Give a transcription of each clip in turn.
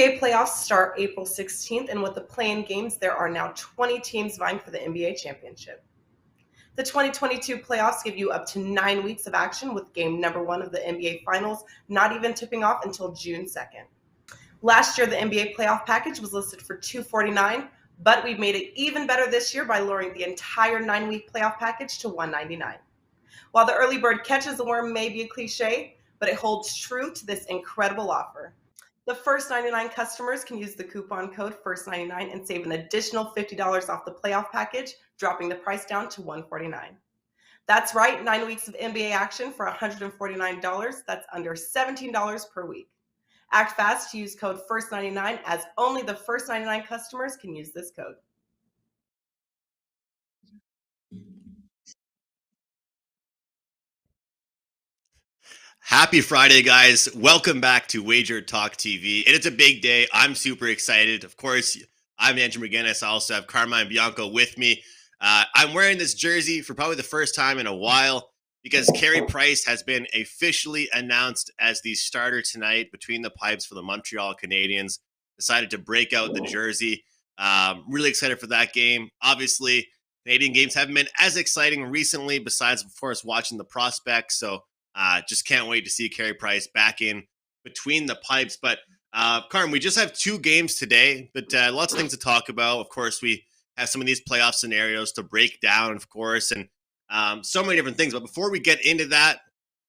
NBA playoffs start April 16th, and with the play-in games, there are now 20 teams vying for the NBA championship. The 2022 playoffs give you up to 9 weeks of action, with game number 1 of the NBA Finals not even tipping off until June 2nd. Last year, the NBA playoff package was listed for $249, but we've made it even better this year by lowering the entire 9-week playoff package to $199. While the early bird catches the worm may be a cliche, but it holds true to this incredible offer. The first 99 customers can use the coupon code FIRST99 and save an additional $50 off the playoff package, dropping the price down to $149. That's right, 9 weeks of NBA action for $149. That's under $17 per week. Act fast to use code FIRST99, as only the first 99 customers can use this code. Happy Friday, guys. Welcome back to WagerTalk TV. It's a big day. I'm super excited. Of course, I'm Andrew McInnis. I also have Carmine Bianco with me. I'm wearing this jersey for probably the first time in a while because Carey Price has been officially announced as the starter tonight between the pipes for the Montreal Canadiens. Decided to break out the jersey. Really excited for that game. Obviously, Canadian games haven't been as exciting recently, besides, of course, watching the prospects. So just can't wait to see Carey Price back in between the pipes. But Carm, we just have 2 games today, but lots of things to talk about. Of course, we have some of these playoff scenarios to break down, of course, and so many different things. But before we get into that,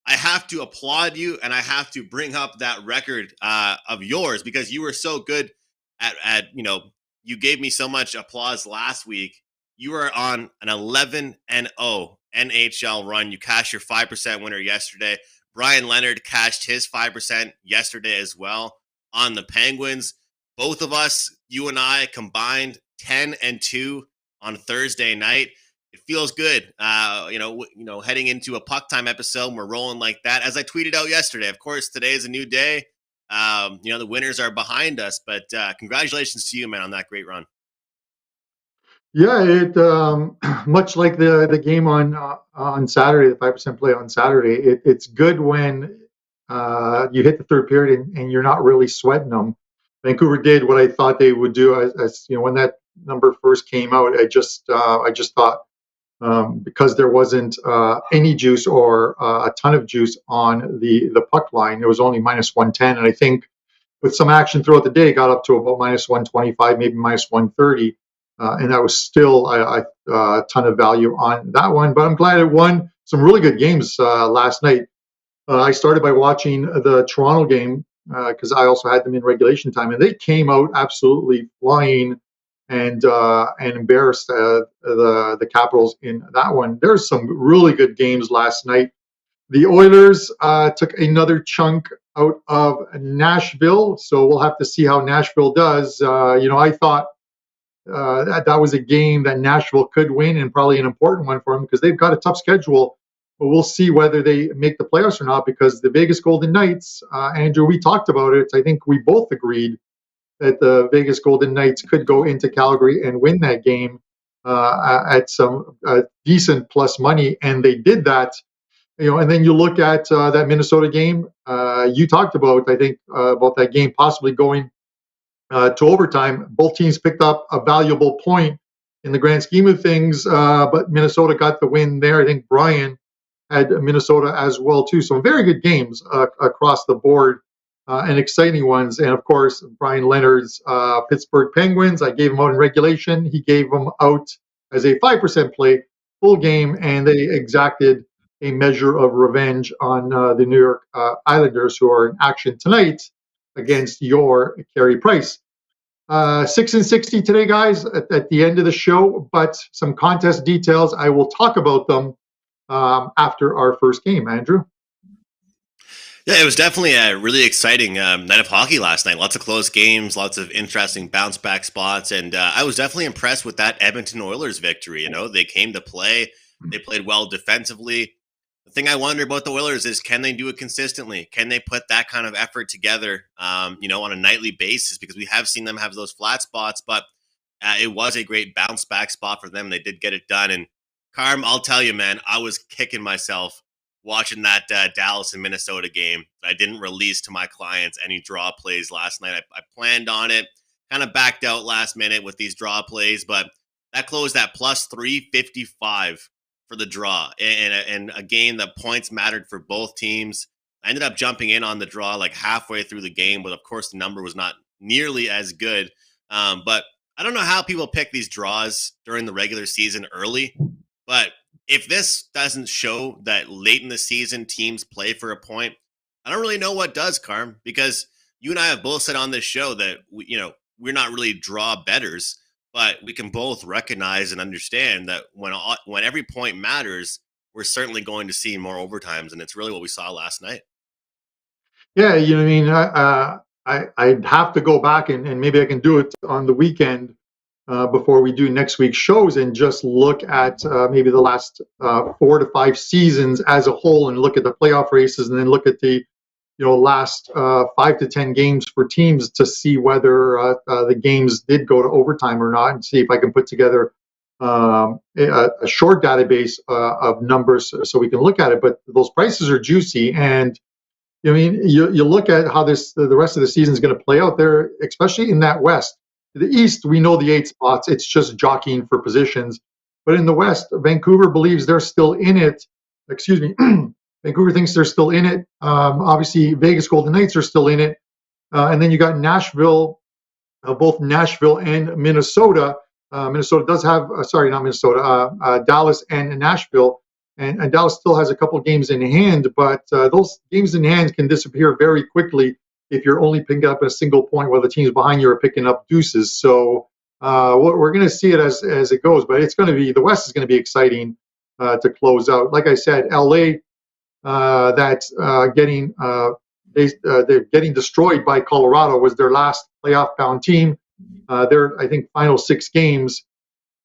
I have to applaud you, and I have to bring up that record of yours, because you were so good at you gave me so much applause last week. You are on an 11-0 NHL run. You cashed your 5% winner yesterday. Brian Leonard cashed his 5% yesterday as well on the Penguins. Both of us, you and I, combined 10-2 on Thursday night. It feels good. Heading into a puck time episode, we're rolling like that. As I tweeted out yesterday, of course, today is a new day. The winners are behind us, but congratulations to you, man, on that great run. Yeah, it much like the game on Saturday, the 5% play on Saturday. It's good when you hit the third period and you're not really sweating them. Vancouver did what I thought they would do. As when that number first came out, I just thought because there wasn't any juice or a ton of juice on the puck line, it was only -110, and I think with some action throughout the day, it got up to about -125, maybe -130. And that was still a ton of value on that one. But I'm glad it won. Some really good games last night. I started by watching the Toronto game because I also had them in regulation time, and they came out absolutely flying and embarrassed the Capitals in that one. There's some really good games last night. The Oilers took another chunk out of Nashville, so we'll have to see how Nashville does. I thought that was a game that Nashville could win, and probably an important one for them because they've got a tough schedule. But we'll see whether they make the playoffs or not, because the Vegas Golden Knights, Andrew, we talked about it. I think we both agreed that the Vegas Golden Knights could go into Calgary and win that game at some decent plus money, and they did that. And then you look at that Minnesota game. You talked about, I think, about that game possibly going to overtime. Both teams picked up a valuable point in the grand scheme of things, but Minnesota got the win there. I think Brian had Minnesota as well too. So very good games across the board and exciting ones. And of course, Brian Leonard's Pittsburgh Penguins. I gave him out in regulation. He gave them out as a 5% play full game, and they exacted a measure of revenge on the New York Islanders, who are in action tonight against your Carey Price. 6-60 today, guys, at the end of the show, but some contest details, I will talk about them after our first game. Andrew? Yeah, it was definitely a really exciting night of hockey last night. Lots of close games, lots of interesting bounce back spots, and I was definitely impressed with that Edmonton Oilers victory. They came to play. They played well defensively. The thing I wonder about the Oilers is, can they do it consistently? Can they put that kind of effort together, on a nightly basis? Because we have seen them have those flat spots, but it was a great bounce back spot for them. They did get it done. And Carm, I'll tell you, man, I was kicking myself watching that Dallas and Minnesota game. I didn't release to my clients any draw plays last night. I planned on it, kind of backed out last minute with these draw plays, but that closed at plus 355 for the draw, and a game that points mattered for both teams. I ended up jumping in on the draw like halfway through the game, but of course the number was not nearly as good. But I don't know how people pick these draws during the regular season early, but if this doesn't show that late in the season teams play for a point, I don't really know what does, Carm, because you and I have both said on this show that we're not really draw bettors, but we can both recognize and understand that when every point matters, we're certainly going to see more overtimes, and it's really what we saw last night. Yeah, I mean, I'd have to go back and maybe I can do it on the weekend before we do next week's shows and just look at maybe the last 4 to 5 seasons as a whole and look at the playoff races and then look at the last 5 to 10 games for teams to see whether the games did go to overtime or not, and see if I can put together a short database of numbers so we can look at it. But those prices are juicy, and I mean, you look at how the rest of the season is going to play out there, especially in that West. The East, we know the 8 spots. It's just jockeying for positions. But in the West, Vancouver believes they're still in it. Excuse me. Vancouver thinks they're still in it. Obviously, Vegas Golden Knights are still in it. And then you got Nashville, both Nashville and Minnesota. Minnesota does have, sorry, not Minnesota, Dallas and Nashville. And Dallas still has a couple games in hand, but those games in hand can disappear very quickly if you're only picking up a single point while the teams behind you are picking up deuces. So we're going to see it as it goes, but it's going to be, the West is going to be exciting to close out. Like I said, LA, that's getting they're getting destroyed by Colorado, was their last playoff-bound team. Their, I think, final 6 games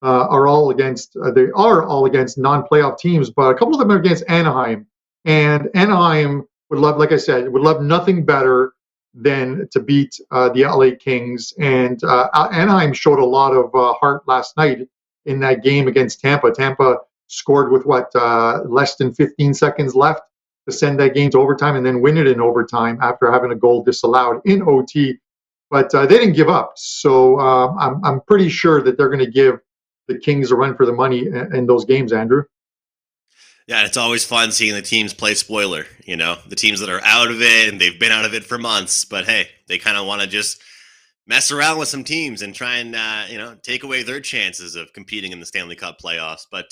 are all against non-playoff teams, but a couple of them are against Anaheim. And Anaheim would love, like I said, would love nothing better than to beat the LA Kings. And Anaheim showed a lot of heart last night in that game against Tampa. Tampa scored with less than 15 seconds left to send that game to overtime and then win it in overtime after having a goal disallowed in OT. But they didn't give up. So I'm pretty sure that they're going to give the Kings a run for the money in those games, Andrew. Yeah, it's always fun seeing the teams play spoiler, the teams that are out of it, and they've been out of it for months. But hey, they kind of want to just mess around with some teams and try and, take away their chances of competing in the Stanley Cup playoffs. But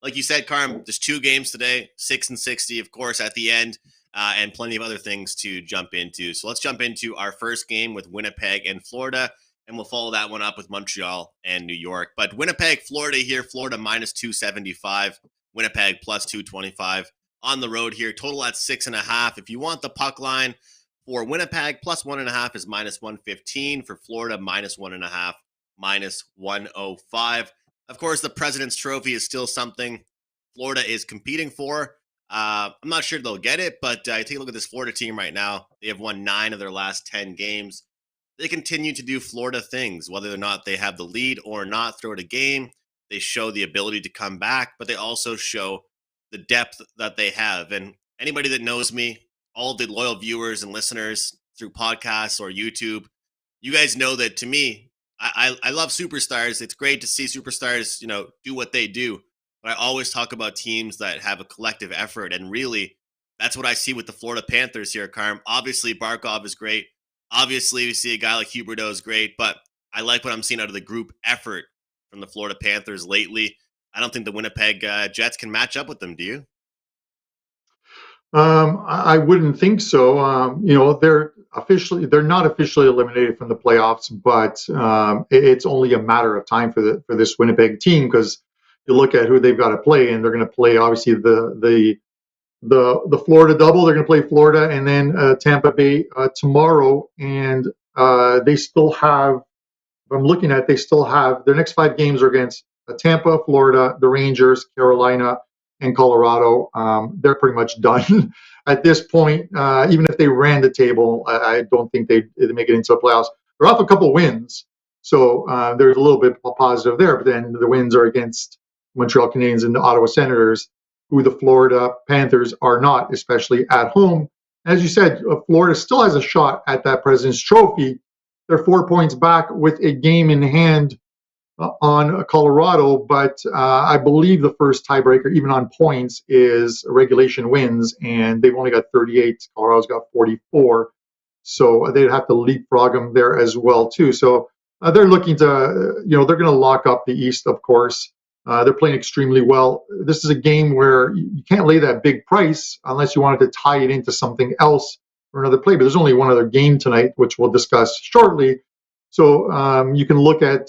like you said, Carm, there's 2 games today, 6 and 60, of course, at the end, and plenty of other things to jump into. So let's jump into our first game with Winnipeg and Florida, and we'll follow that one up with Montreal and New York. But Winnipeg, Florida here, Florida minus 275, Winnipeg plus 225 on the road here. Total at 6.5. If you want the puck line for Winnipeg, plus 1.5 is minus 115. For Florida, minus 1.5, minus 105. Of course, the President's Trophy is still something Florida is competing for. I'm not sure they'll get it, but take a look at this Florida team right now. They have won 9 of their last 10 games. They continue to do Florida things, whether or not they have the lead or not throughout a game. They show the ability to come back, but they also show the depth that they have. And anybody that knows me, all the loyal viewers and listeners through podcasts or YouTube, you guys know that to me, I love superstars. It's great to see superstars, do what they do. But I always talk about teams that have a collective effort. And really, that's what I see with the Florida Panthers here, Carm. Obviously, Barkov is great. Obviously, we see a guy like Huberdeau is great, but I like what I'm seeing out of the group effort from the Florida Panthers lately. I don't think the Winnipeg Jets can match up with them. Do you? I wouldn't think so. They're not officially eliminated from the playoffs, but it's only a matter of time for this Winnipeg team, because you look at who they've got to play, and they're going to play obviously the Florida double. They're going to play Florida and then Tampa Bay tomorrow, and they still have. I'm looking at. They still have their next 5 games are against Tampa, Florida, the Rangers, Carolina, and Colorado. They're pretty much done at this point. Even if they ran the table, I don't think they'd make it into the playoffs. They're off a couple wins, so there's a little bit positive there. But then the wins are against Montreal Canadiens and the Ottawa Senators. who the Florida Panthers are not, especially at home. As you said, Florida still has a shot at that President's Trophy. They're 4 points back with a game in hand on Colorado, but I believe the first tiebreaker, even on points, is regulation wins, and they've only got 38. Colorado's got 44, so they'd have to leapfrog them there as well too. So they're looking to, they're going to lock up the East, of course. They're playing extremely well. This is a game where you can't lay that big price unless you wanted to tie it into something else or another play. But there's only one other game tonight, which we'll discuss shortly. So you can look at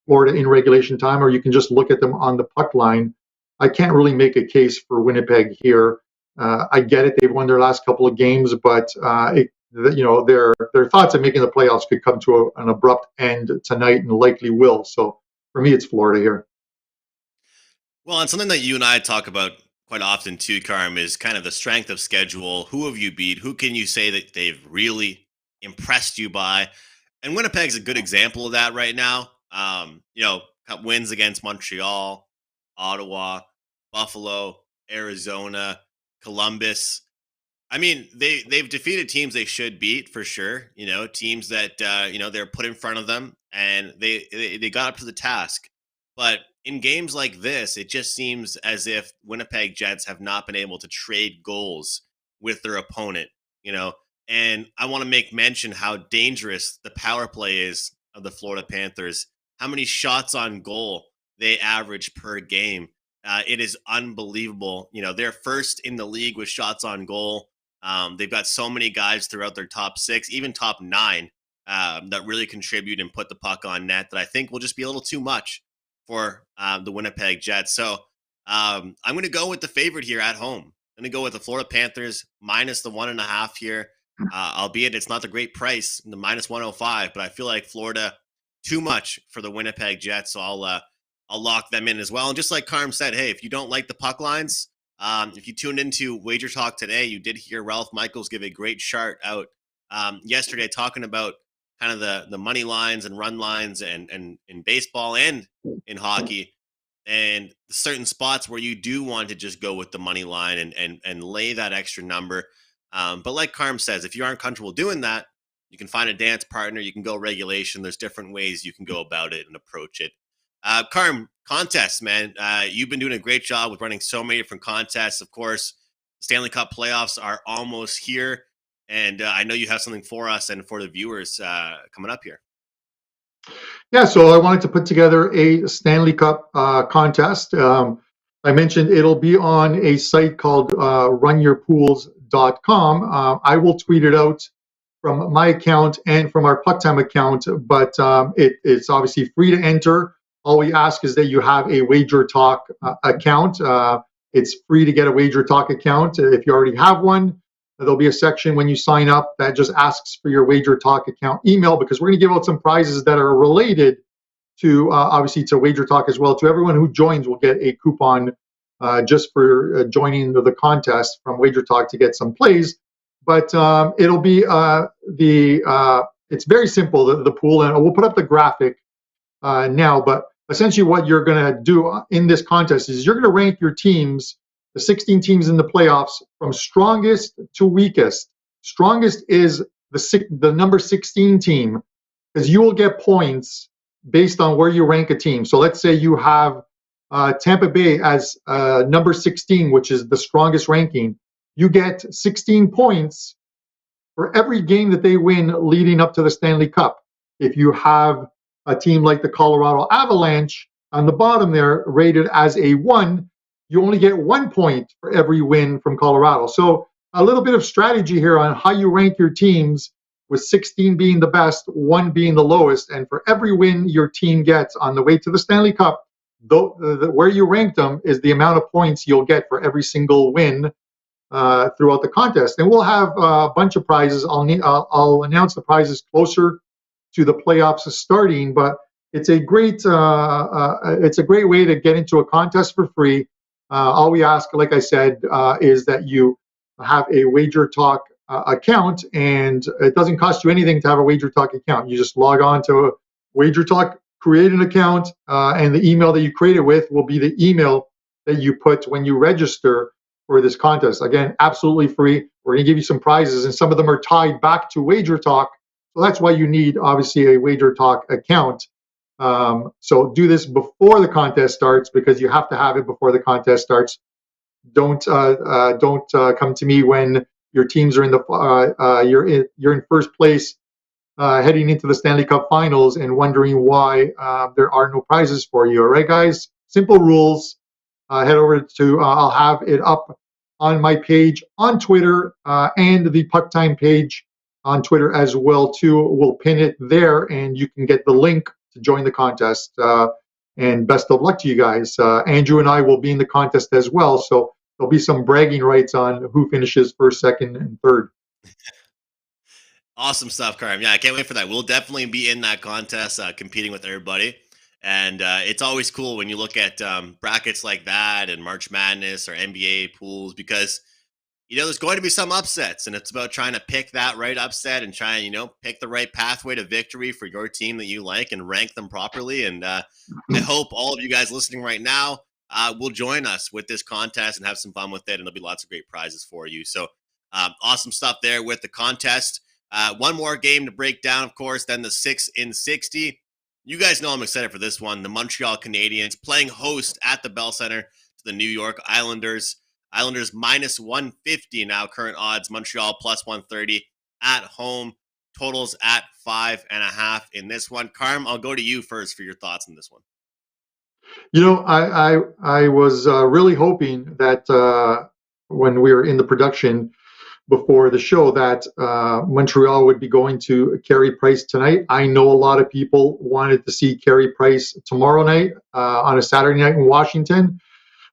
Florida in regulation time, or you can just look at them on the puck line. I can't really make a case for Winnipeg here. I get it; they've won their last couple of games, but their thoughts of making the playoffs could come to an abrupt end tonight, and likely will. So for me, it's Florida here. Well, and something that you and I talk about quite often too, Carm, is kind of the strength of schedule. Who have you beat? Who can you say that they've really impressed you by? And Winnipeg's a good example of that right now. Wins against Montreal, Ottawa, Buffalo, Arizona, Columbus. I mean, they've defeated teams they should beat for sure. Teams that they're put in front of them, and they got up to the task. But in games like this, it just seems as if Winnipeg Jets have not been able to trade goals with their opponent. And I want to make mention how dangerous the power play is of the Florida Panthers. How many shots on goal they average per game. It is unbelievable. They're first in the league with shots on goal. They've got so many guys throughout their top 6, even top 9, that really contribute and put the puck on net that I think will just be a little too much for the Winnipeg Jets. So I'm going to go with the favorite here at home. I'm going to go with the Florida Panthers minus the 1.5 here. Albeit it's not the great price, the minus 105, but I feel like Florida too much for the Winnipeg Jets, so I'll lock them in as well. And just like Carm said, hey, if you don't like the puck lines, if you tuned into WagerTalk today, you did hear Ralph Michaels give a great chart out yesterday talking about kind of the money lines and run lines and in baseball and in hockey, and certain spots where you do want to just go with the money line and lay that extra number. But like Carm says, if you aren't comfortable doing that, you can find a dance partner. You can go regulation. There's different ways you can go about it and approach it. Carm, contests, man. You've been doing a great job with running so many different contests. Of course, Stanley Cup playoffs are almost here. And I know you have something for us and for the viewers coming up here. Yeah, so I wanted to put together a Stanley Cup contest. I mentioned it'll be on a site called runyourpools.com. I will tweet it out from my account and from our Puck Time account, but it's obviously free to enter. All we ask is that you have a WagerTalk account. It's free to get a WagerTalk account. If you already have one, there'll be a section when you sign up that just asks for your WagerTalk account email, because we're going to give out some prizes that are related to, obviously, to WagerTalk as well. To everyone who joins will get a coupon just for joining the contest from WagerTalk to get some plays. But it'll be it's very simple, the pool, and we'll put up the graphic now. But essentially what you're going to do in this contest is you're going to rank your teams, the 16 teams in the playoffs, from strongest to weakest. Strongest is the number 16 team, because you will get points based on where you rank a team. So let's say you have Tampa Bay as number 16, which is the strongest ranking. You get 16 points for every game that they win leading up to the Stanley Cup. If you have a team like the Colorado Avalanche on the bottom there rated as a 1, you only get 1 point for every win from Colorado. So a little bit of strategy here on how you rank your teams, with 16 being the best, 1 being the lowest. And for every win your team gets on the way to the Stanley Cup, where you rank them is the amount of points you'll get for every single win throughout the contest. And we'll have a bunch of prizes. I'll announce the prizes closer to the playoffs starting, but it's a great way to get into a contest for free. All we ask, like I said, is that you have a WagerTalk account, and it doesn't cost you anything to have a WagerTalk account. You just log on to WagerTalk, create an account, and the email that you create it with will be the email that you put when you register for this contest. Again, absolutely free. We're going to give you some prizes, and some of them are tied back to WagerTalk. So that's why you need, obviously, a WagerTalk account. So do this before the contest starts, because you have to have it before the contest starts. Don't come to me when your teams are in the you're in first place heading into the Stanley Cup Finals and wondering why there are no prizes for you. All right, guys. Simple rules. Head over to I'll have it up on my page on Twitter and the Puck Time page on Twitter as well too. We'll pin it there, and you can get the link to join the contest. And best of luck to you guys. Andrew and I will be in the contest as well, so there'll be some bragging rights on who finishes first, second, and third. Awesome stuff, Carm. Yeah, I can't wait for that. We'll definitely be in that contest, competing with everybody. And it's always cool when you look at brackets like that and March Madness or NBA pools, because there's going to be some upsets, and it's about trying to pick that right upset and try and, pick the right pathway to victory for your team that you like and rank them properly. And I hope all of you guys listening right now will join us with this contest and have some fun with it. And there'll be lots of great prizes for you. So awesome stuff there with the contest. One more game to break down, of course, then the 6 in 60. You guys know I'm excited for this one. The Montreal Canadiens playing host at the Bell Center to the New York Islanders. Islanders minus 150 now, current odds. Montreal plus 130 at home. Totals at 5.5 in this one. Carm, I'll go to you first for your thoughts on this one. I was really hoping that when we were in the production before the show that Montreal would be going to Carey Price tonight. I know a lot of people wanted to see Carey Price tomorrow night on a Saturday night in Washington.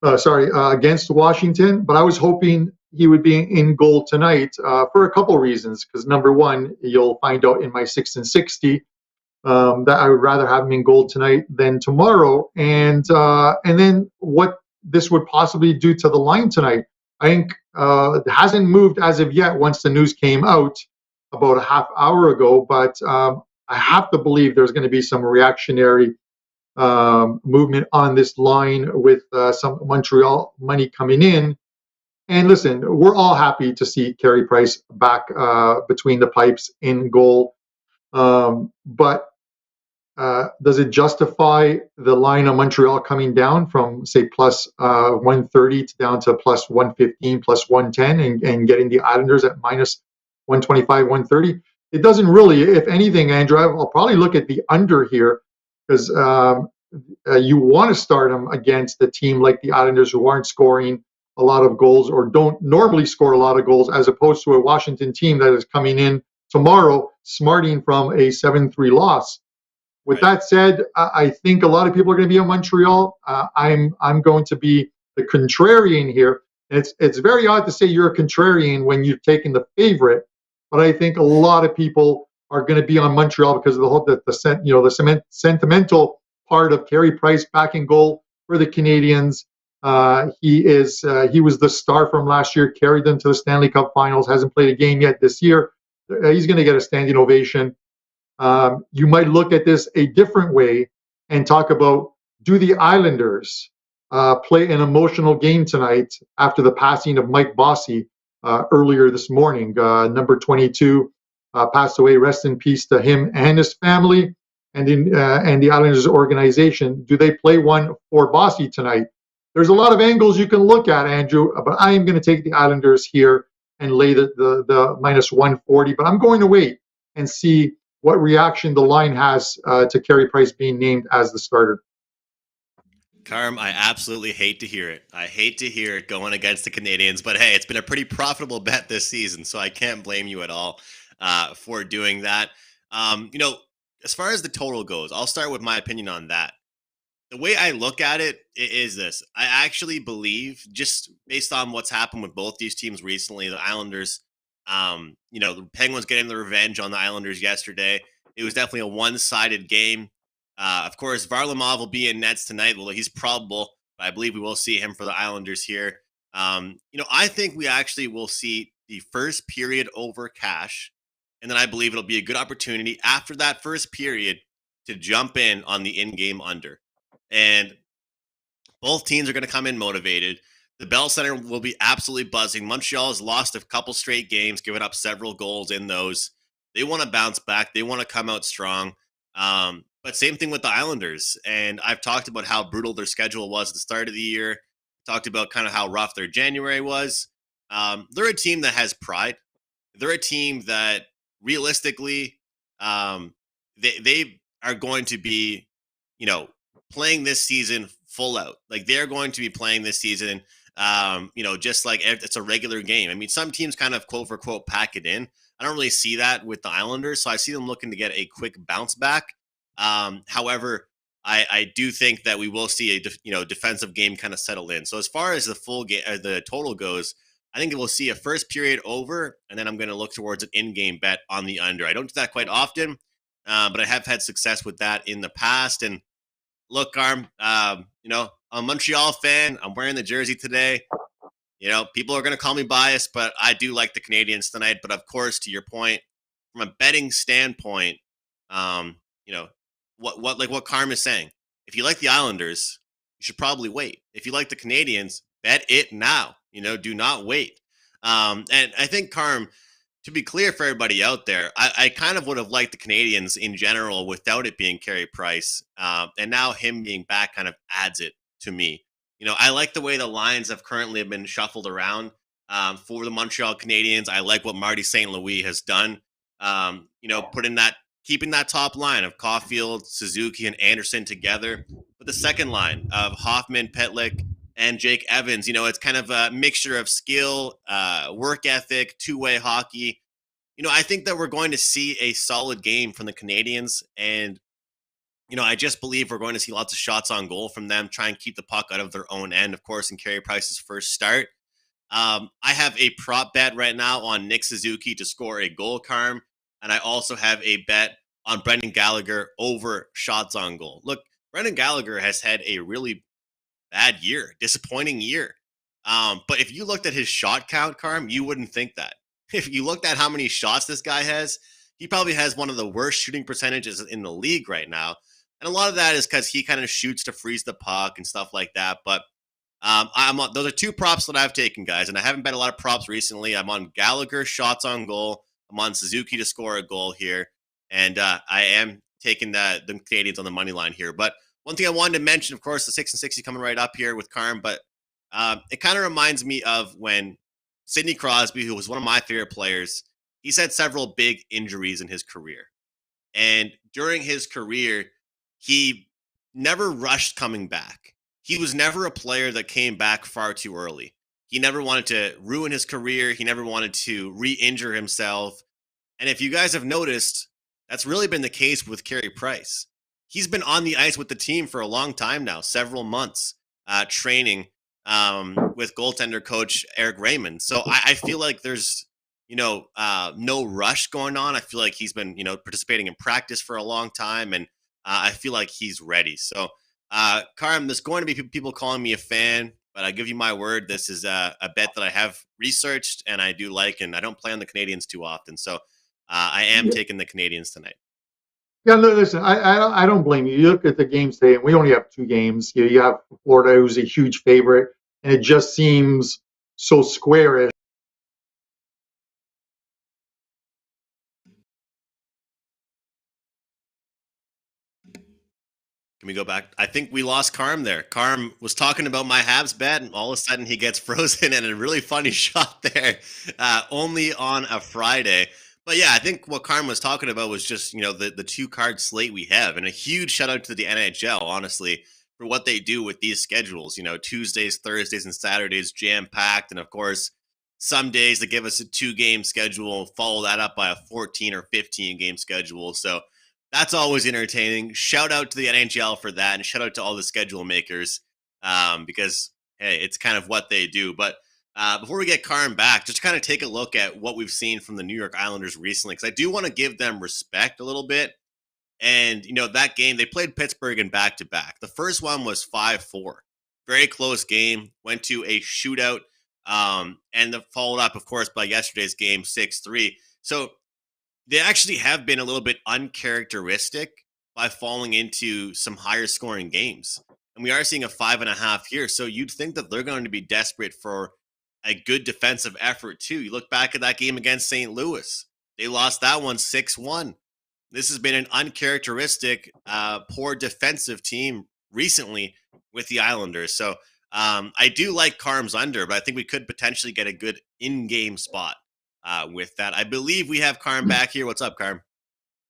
Against Washington. But I was hoping he would be in goal tonight for a couple of reasons. Because number one, you'll find out in my 6 and 60 that I would rather have him in goal tonight than tomorrow. And then what this would possibly do to the line tonight. I think it hasn't moved as of yet once the news came out about a half hour ago, but I have to believe there's going to be some reactionary movement on this line with some Montreal money coming in. And listen, we're all happy to see Carey Price back between the pipes in goal. But does it justify the line of Montreal coming down from, say, plus 130 to down to plus 115, plus 110, and getting the Islanders at minus 125, 130? It doesn't really. If anything, Andrew, I'll probably look at the under here, because you want to start them against a team like the Islanders, who aren't scoring a lot of goals or don't normally score a lot of goals, as opposed to a Washington team that is coming in tomorrow smarting from a 7-3 loss. With that said, I think a lot of people are going to be on Montreal. I'm going to be the contrarian here. It's very odd to say you're a contrarian when you've taken the favorite, but I think a lot of people are going to be on Montreal because of the sentimental part of Carey Price back in goal for the Canadiens. He was the star from last year, carried them to the Stanley Cup Finals. Hasn't played a game yet this year. He's going to get a standing ovation. You might look at this a different way and talk about, do the Islanders play an emotional game tonight after the passing of Mike Bossy earlier this morning? Number 22 passed away. Rest in peace to him and his family, and the Islanders organization. Do they play one for Bossy tonight? There's a lot of angles you can look at, Andrew, but I am going to take the Islanders here and lay the minus 140. But I'm going to wait and see what reaction the line has to Carey Price being named as the starter. Carm, I absolutely hate to hear it. I hate to hear it going against the Canadiens, but hey, it's been a pretty profitable bet this season, so I can't blame you at all for doing that. As far as the total goes, I'll start with my opinion on that. The way I look at it is this. I actually believe, just based on what's happened with both these teams recently, the Islanders, the Penguins getting the revenge on the Islanders yesterday. It was definitely a one-sided game. Of course, Varlamov will be in nets tonight. Well, he's probable, but I believe we will see him for the Islanders here. I think we actually will see the first period over cash, and then I believe it'll be a good opportunity after that first period to jump in on the in-game under. And Both teams are going to come in motivated. The Bell Center will be absolutely buzzing. Montreal has lost a couple straight games, giving up several goals in those. They want to bounce back. They want to come out strong. But same thing with the Islanders. And I've talked about how brutal their schedule was at the start of the year. Talked about kind of how rough their January was. They're a team that has pride. They're a team that realistically, they are going to be, playing this season full out. Like they're going to be playing this season, just like it's a regular game. I mean, some teams kind of quote for quote pack it in. I don't really see that with the Islanders, so I see them looking to get a quick bounce back. However, I do think that we will see a defensive game kind of settle in. So as far as the full game, the total goes, I think we'll see a first period over, and then I'm going to look towards an in-game bet on the under. I don't do that quite often, but I have had success with that in the past. And look, Carm, I'm a Montreal fan. I'm wearing the jersey today. People are going to call me biased, but I do like the Canadiens tonight. But of course, to your point, from a betting standpoint, what Carm is saying, if you like the Islanders, you should probably wait. If you like the Canadiens, bet it now. Do not wait. And I think, Carm, to be clear for everybody out there, I kind of would have liked the Canadiens in general without it being Carey Price. And now him being back kind of adds it to me. I like the way the lines have currently been shuffled around for the Montreal Canadiens. I like what Marty St. Louis has done. Keeping that top line of Caulfield, Suzuki, and Anderson together. But the second line of Hoffman, Petlick, and Jake Evans, it's kind of a mixture of skill, work ethic, two-way hockey. I think that we're going to see a solid game from the Canadiens. And, I just believe we're going to see lots of shots on goal from them, try and keep the puck out of their own end, of course, in Carey Price's first start. I have a prop bet right now on Nick Suzuki to score a goal, Carm. And I also have a bet on Brendan Gallagher over shots on goal. Look, Brendan Gallagher has had a really bad year, disappointing year. But if you looked at his shot count, Carm, you wouldn't think that. If you looked at how many shots this guy has, he probably has one of the worst shooting percentages in the league right now. And a lot of that is because he kind of shoots to freeze the puck and stuff like that. But those are two props that I've taken, guys, and I haven't bet a lot of props recently. I'm on Gallagher shots on goal. I'm on Suzuki to score a goal here, and I am taking the Canadiens on the money line here. But one thing I wanted to mention, of course, the 6 and 60 coming right up here with Carm, but it kind of reminds me of when Sidney Crosby, who was one of my favorite players, he's had several big injuries in his career. And during his career, he never rushed coming back. He was never a player that came back far too early. He never wanted to ruin his career. He never wanted to re-injure himself. And if you guys have noticed, that's really been the case with Carey Price. He's been on the ice with the team for a long time now, several months, training with goaltender coach Eric Raymond. So I feel like there's, no rush going on. I feel like he's been, participating in practice for a long time, and I feel like he's ready. So, Carm, there's going to be people calling me a fan, but I give you my word, this is a bet that I have researched and I do like, and I don't play on the Canadiens too often. So I am taking the Canadiens tonight. Yeah, no, listen, I don't blame you. You look at the games today, and we only have two games. You have Florida, who's a huge favorite, and it just seems so squarish. Can we go back? I think we lost Carm there. Carm was talking about my Habs bet, and all of a sudden he gets frozen, and a really funny shot there, only on a Friday. But yeah, I think what Carm was talking about was just, the two-card slate we have, and a huge shout-out to the NHL, honestly, for what they do with these schedules. Tuesdays, Thursdays, and Saturdays jam-packed, and of course, some days they give us a 2-game schedule, follow that up by a 14 or 15-game schedule. So that's always entertaining. Shout out to the NHL for that, and shout out to all the schedule makers because, hey, it's kind of what they do. But before we get Carm back, just kind of take a look at what we've seen from the New York Islanders recently, because I do want to give them respect a little bit. And, that game, they played Pittsburgh in back-to-back. The first one was 5-4. Very close game, went to a shootout, and then followed up, of course, by yesterday's game, 6-3. So they actually have been a little bit uncharacteristic by falling into some higher scoring games. and we are seeing a 5.5 here. So you'd think that they're going to be desperate for a good defensive effort too. You look back at that game against St. Louis; they lost that one 6-1. This has been an uncharacteristic, poor defensive team recently with the Islanders. So I do like Carm's under, but I think we could potentially get a good in-game spot with that. I believe we have Carm back here. What's up, Carm?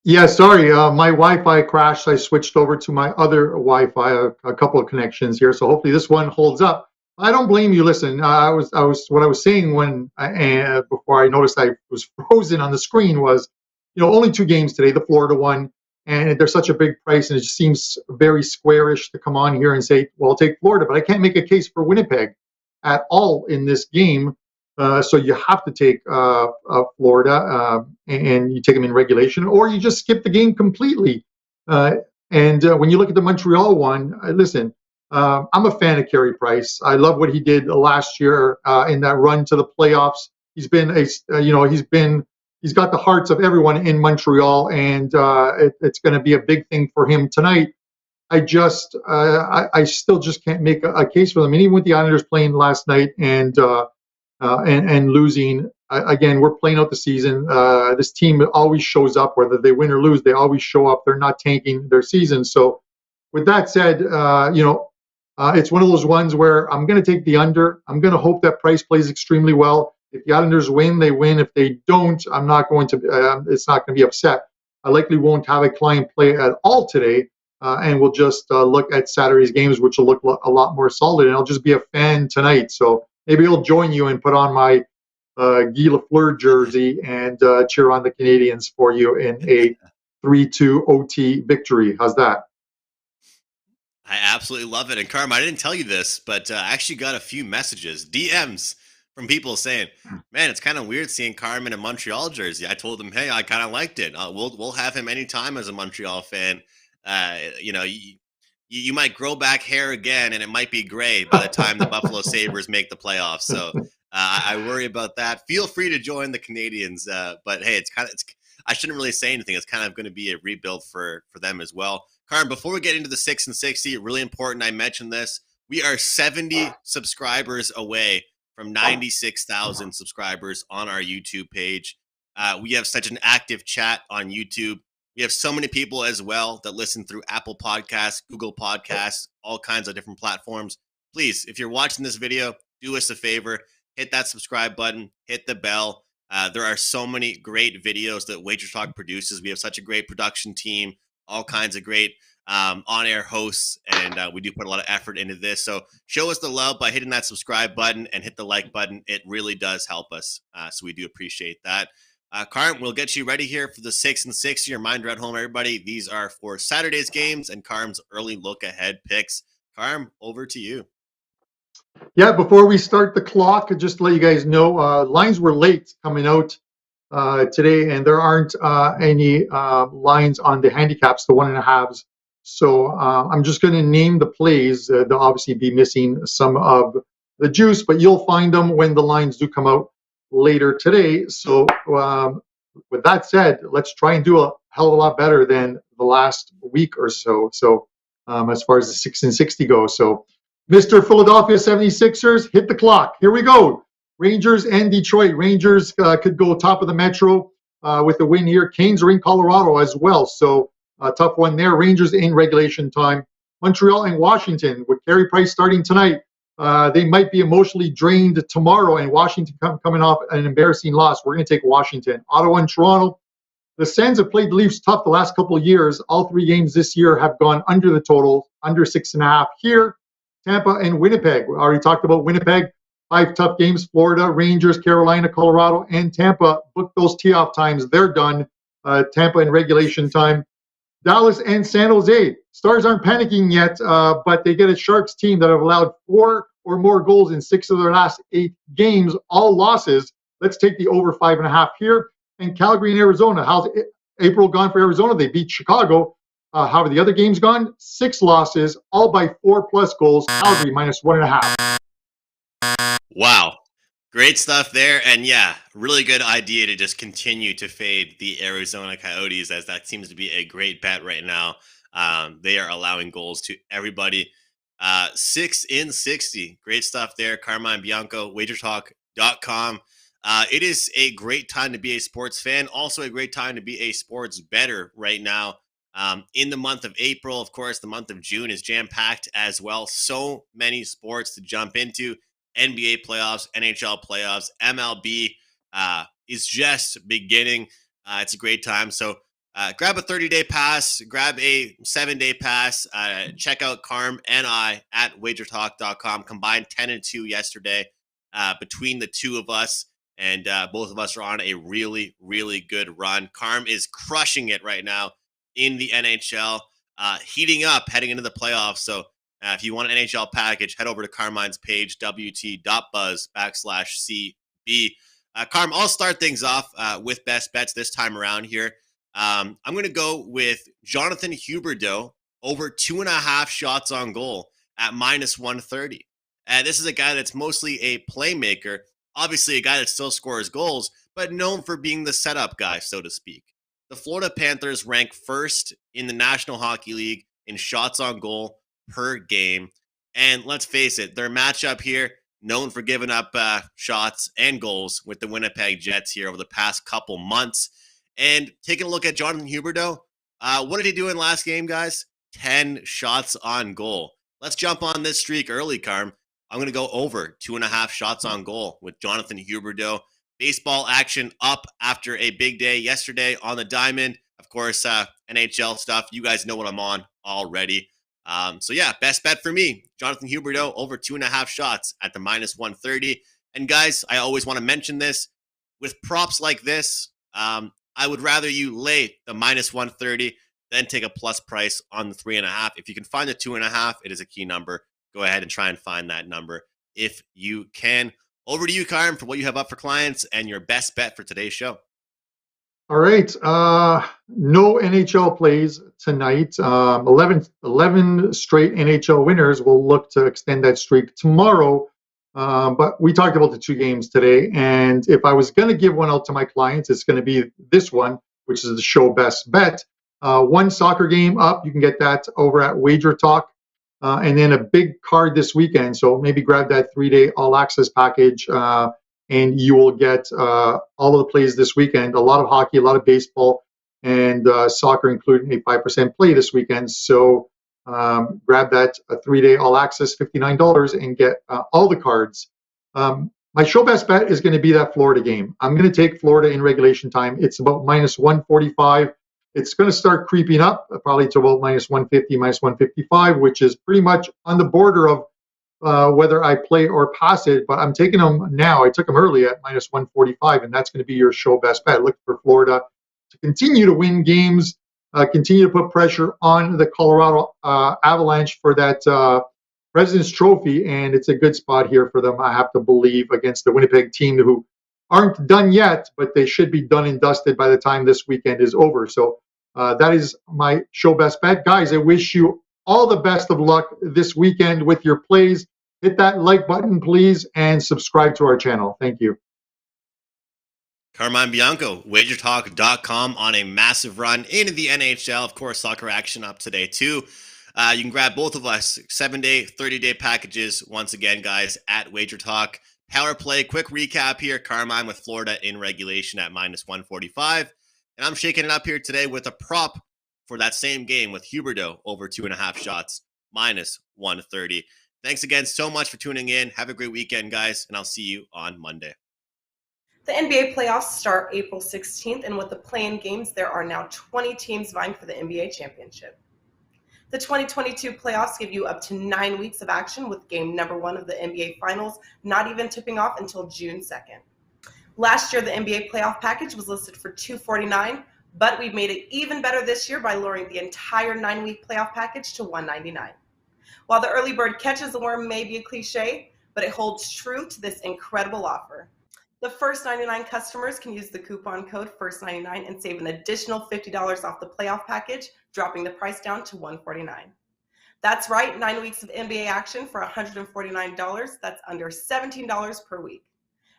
Yeah, sorry, my Wi-Fi crashed. I switched over to my other Wi-Fi, a couple of connections here, so hopefully this one holds up. I don't blame you. Listen, what I was saying when before I noticed I was frozen on the screen was, only 2 games today, the Florida one, and they're such a big price, and it just seems very squarish to come on here and say, well, I'll take Florida, but I can't make a case for Winnipeg at all in this game. So you have to take Florida, and you take them in regulation, or you just skip the game completely. And when you look at the Montreal one, listen, I'm a fan of Carey Price. I love what he did last year in that run to the playoffs. He's been he's got the hearts of everyone in Montreal, and it's going to be a big thing for him tonight. I still just can't make a case for them. And even with the Islanders playing last night and losing, again, we're playing out the season. This team always shows up, whether they win or lose. They always show up. They're not tanking their season. So, with that said, it's one of those ones where I'm going to take the under. I'm going to hope that Price plays extremely well. If the Islanders win, they win. If they don't, I'm not going to. It's not going to be upset. I likely won't have a client play at all today, and we'll just look at Saturday's games, which will look a lot more solid. And I'll just be a fan tonight. So maybe I'll join you and put on my Guy Lafleur jersey and cheer on the Canadiens for you in a 3-2 OT victory. How's that? I absolutely love it. And Carm, I didn't tell you this, but I actually got a few messages, DMs from people saying, man, it's kind of weird seeing Carm in a Montreal jersey. I told them, hey, I kind of liked it. We'll have him anytime as a Montreal fan. You might grow back hair again, and it might be gray by the time the Buffalo Sabres make the playoffs. So I worry about that. Feel free to join the Canadiens, but hey, I shouldn't really say anything. It's kind of going to be a rebuild for them as well. Carm, before we get into the 6 and 60, really important I mentioned this. We are 70 subscribers away from 96,000 subscribers on our YouTube page. We have such an active chat on YouTube. We have so many people as well that listen through Apple Podcasts, Google Podcasts, all kinds of different platforms. Please, if you're watching this video, do us a favor, hit that subscribe button, hit the bell. There are so many great videos that WagerTalk produces. We have such a great production team, all kinds of great on-air hosts, and we do put a lot of effort into this. So show us the love by hitting that subscribe button and hit the like button. It really does help us, so we do appreciate that. Carm, we'll get you ready here for the 6 and 60. Your mind at home, everybody. These are for Saturday's games and Carm's early look ahead picks. Carm, over to you. Yeah, before we start the clock, just to let you guys know, lines were late coming out today, and there aren't any lines on the handicaps, the 1.5s. So I'm just going to name the plays. They'll obviously be missing some of the juice, but you'll find them when the lines do come out later today. So with that said, let's try and do a hell of a lot better than the last week or so. So as far as the 6 and 60 goes. So Mr. Philadelphia 76ers, hit the clock. Here we go. Rangers and Detroit. Rangers could go top of the Metro with the win here. Canes are in Colorado as well. So a tough one there. Rangers in regulation time. Montreal and Washington with Carey Price starting tonight. They might be emotionally drained tomorrow, and Washington coming off an embarrassing loss. We're going to take Washington. Ottawa and Toronto. The Sens have played the Leafs tough the last couple of years. All 3 games this year have gone under the total, under 6.5 here. Tampa and Winnipeg. We already talked about Winnipeg. 5 tough games. Florida, Rangers, Carolina, Colorado, and Tampa. Book those tee-off times. They're done. Tampa in regulation time. Dallas and San Jose. Stars aren't panicking yet, but they get a Sharks team that have allowed 4 or more goals in 6 of their last 8 games, all losses. Let's take the over 5.5 here. And Calgary and Arizona. How's April gone for Arizona? They beat Chicago. How are the other games gone? 6 losses, all by 4+ goals. Calgary -1.5. Wow. Great stuff there. And yeah, really good idea to just continue to fade the Arizona Coyotes, as that seems to be a great bet right now. They are allowing goals to everybody. 6 in 60. Great stuff there. Carmine, Bianco, WagerTalk.com. It is a great time to be a sports fan. Also a great time to be a sports bettor right now. In the month of April, of course, the month of June is jam-packed as well. So many sports to jump into. NBA playoffs, NHL playoffs, MLB is just beginning. It's a great time. So grab a 30-day pass, grab a 7-day pass, check out Carm and I at WagerTalk.com. Combined 10-2 yesterday between the two of us, and both of us are on a really, really good run. Carm is crushing it right now in the NHL, heating up, heading into the playoffs. So if you want an NHL package, head over to Carmine's page, wt.buzz/CB. Carm, I'll start things off with best bets this time around here. I'm going to go with Jonathan Huberdeau over 2.5 shots on goal at -130. This is a guy that's mostly a playmaker, obviously a guy that still scores goals, but known for being the setup guy, so to speak. The Florida Panthers rank first in the National Hockey League in shots on goal per game. And let's face it, their matchup here, known for giving up shots and goals with the Winnipeg Jets here over the past couple months. And taking a look at Jonathan Huberdeau, what did he do in last game, guys? 10 shots on goal. Let's jump on this streak early, Carm. I'm going to go over 2.5 shots on goal with Jonathan Huberdeau. Baseball action up after a big day yesterday on the diamond. Of course, NHL stuff. You guys know what I'm on already. So yeah, best bet for me, Jonathan Huberdeau over 2.5 shots at the -130. And guys, I always want to mention this. With props like this, I would rather you lay the -130 than take a plus price on the 3.5. If you can find the 2.5, it is a key number. Go ahead and try and find that number if you can. Over to you, Carm, for what you have up for clients and your best bet for today's show. All right. No NHL plays tonight. 11 straight NHL winners will look to extend that streak tomorrow. But we talked about the 2 games today. And if I was going to give one out to my clients, it's going to be this one, which is the show best bet. One soccer game up. You can get that over at WagerTalk. And then a big card this weekend. So maybe grab that 3-day all access package. And you will get all of the plays this weekend. A lot of hockey, a lot of baseball, and soccer, including a 5% play this weekend. So grab that 3-day all access, $59, and get all the cards. My show best bet is going to be that Florida game. I'm going to take Florida in regulation time. It's about -145. It's going to start creeping up probably to about -150, -155, which is pretty much on the border of whether I play or pass it, but I'm taking them now. I took them early at -145, and that's going to be your show best bet. Look for Florida to continue to win games, continue to put pressure on the Colorado Avalanche for that President's Trophy, and it's a good spot here for them, I have to believe, against the Winnipeg team who aren't done yet, but they should be done and dusted by the time this weekend is over. So that is my show best bet. Guys, I wish you all the best of luck this weekend with your plays. Hit that like button, please, and subscribe to our channel. Thank you. Carmine Bianco, WagerTalk.com on a massive run into the NHL. Of course, soccer action up today, too. You can grab both of us 7-day, 30-day packages once again, guys, at WagerTalk. Power play, quick recap here. Carmine with Florida in regulation at -145. And I'm shaking it up here today with a prop for that same game with Huberdeau over 2.5 shots, -130. Thanks again so much for tuning in. Have a great weekend, guys, and I'll see you on Monday. The NBA playoffs start April 16th, and with the play-in games, there are now 20 teams vying for the NBA championship. The 2022 playoffs give you up to 9 weeks of action, with game number 1 of the NBA Finals not even tipping off until June 2nd. Last year, the NBA playoff package was listed for $249, but we've made it even better this year by lowering the entire 9-week playoff package to $199. While the early bird catches the worm may be a cliche, but it holds true to this incredible offer. The first 99 customers can use the coupon code FIRST99 and save an additional $50 off the playoff package, dropping the price down to $149. That's right, 9 weeks of NBA action for $149. That's under $17 per week.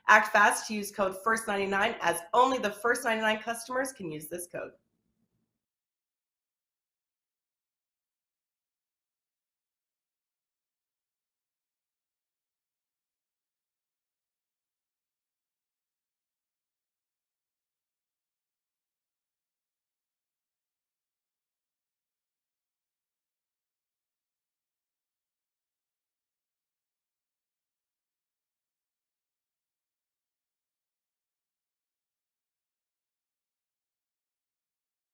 Act fast to use code FIRST99, as only the first 99 customers can use this code.